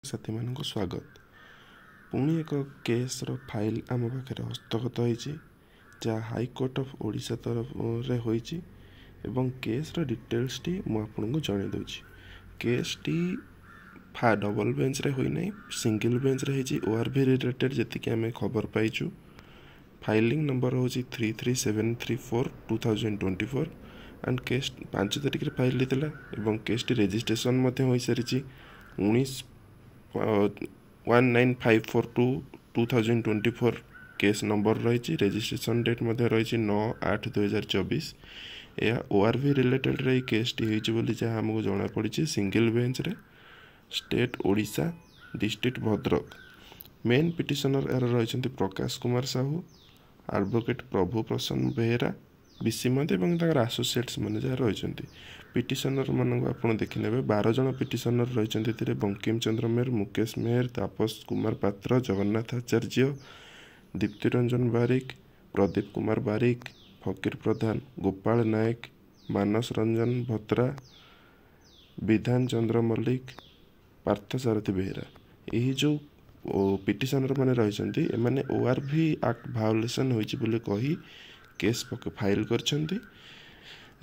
साथी मान स्वागत। पुणी एक केस फाइल आम पाखे हस्तगत होती जहाँ हाईकोर्ट ऑफ ओडिशा तरफ रे होईची एवं केस डिटेल्स टी मुझे जन दूची। केस टी डबल बेंच रे होई नहीं, सिंगल बेंच रे होईची। ओआरबी रिलेटेड जी आम खबर पाइचु। फाइलिंग नंबर हूँ 33734/2024 एंड केस 5 तारिख रे फाइल होता है। केस टी रेजिस्ट्रेशन हो सारी 1954/2024 केस नंबर रही। रेजिस्ट्रेशन डेट रही 9/8/2024। यह ओआरबी रिलेटेड रे केस टी होईची बोली जहाँ हमको जना पड़ी। सिंगल बेंच रे state Odisha district Bhadrak. Main petitioner यार रही प्रकाश कुमार साहू, एडवोकेट प्रभु प्रसन्न बेहेरा, विसीमत और आसोसिएट्स मैंने जहाँ रही। पिटिशनर मान आप देखने 12 जन पिटिशनर रही। बंकिम चंद्र मेहर, मुकेश मेहर, तापस कुमार पात्र, जगन्नाथ आचार्य, दीप्ति रंजन बारिक, प्रदीप कुमार बारिक, फकीर प्रधान, गोपाल नायक, मानस रंजन भत्रा, विधान चंद्र मल्लिक, पार्थसारथी बेहेरा। यही जो पिटिशनर मैंने रही ओआरबी एक्ट भायोलेसन होती कही केस फाइल कर।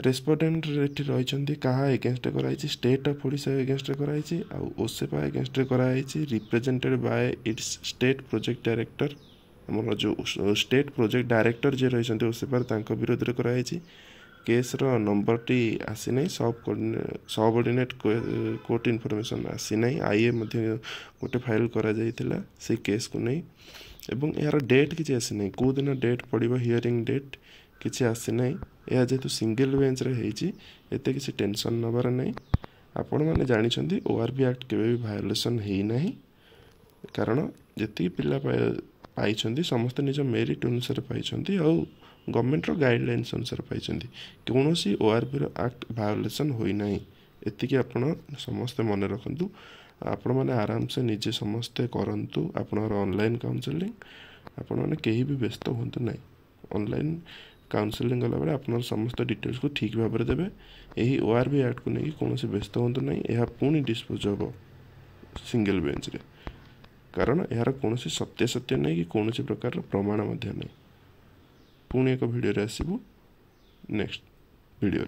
रेस्पोंडेंट रही क्या एगेन्स्ट कराई, स्टेट ऑफ ओडिशा एगेन्स्ट कराई, ओसेपा एगेन्स्ट कराई, represented by it's state project director. आम जो स्टेट प्रोजेक्ट डायरेक्टर जी रही ओसेपार विरोध में कराई। केस नंबर टी आसी ना, सबऑर्डिनेट कोर्ट इनफॉरमेशन आसी ना। आईए गोटे फाइल करा से केस को नहीं एवं यार डेट किसी आसी ना। कौ दिन डेट पड़ो हियरिंग डेट किसी आसी ना। यह जेहेतु सिंगल बेंच रे एत किसी टेंशन नबार नहीं। आपण मैंने जानते ओआरबी एक्ट केवे भी भायोलेसन होना, कारण जी पिला पाई समस्त निज मेरिट अनुसार पाई गवर्नमेंट गाइडलाइंस अनुसार पाई। कौन सी ओआरबी एक्ट भायोलेसन होना एति आपण समस्ते मन रखु। आपण मैंने आराम से निजे समस्ते करूँ आप ऑनलाइन काउंसलिंग। आपण मैंने कहीं भी व्यस्त हूँ ना। ऑनलाइन काउंसलिंग गला बेले आप समस्त डिटेल्स को ठीक भाव में देवे। यही ओआरबी एक्ट को लेकिन कौन व्यस्त हूँ ना। यह पुणी डिस्पोज हम सिंगल बेंच रे, कारण यार कौन सत्य नहीं कि कौन प्रकार प्रमाण नहीं। पुणी एक वीडियो आसबू नेक्स्ट वीडियो।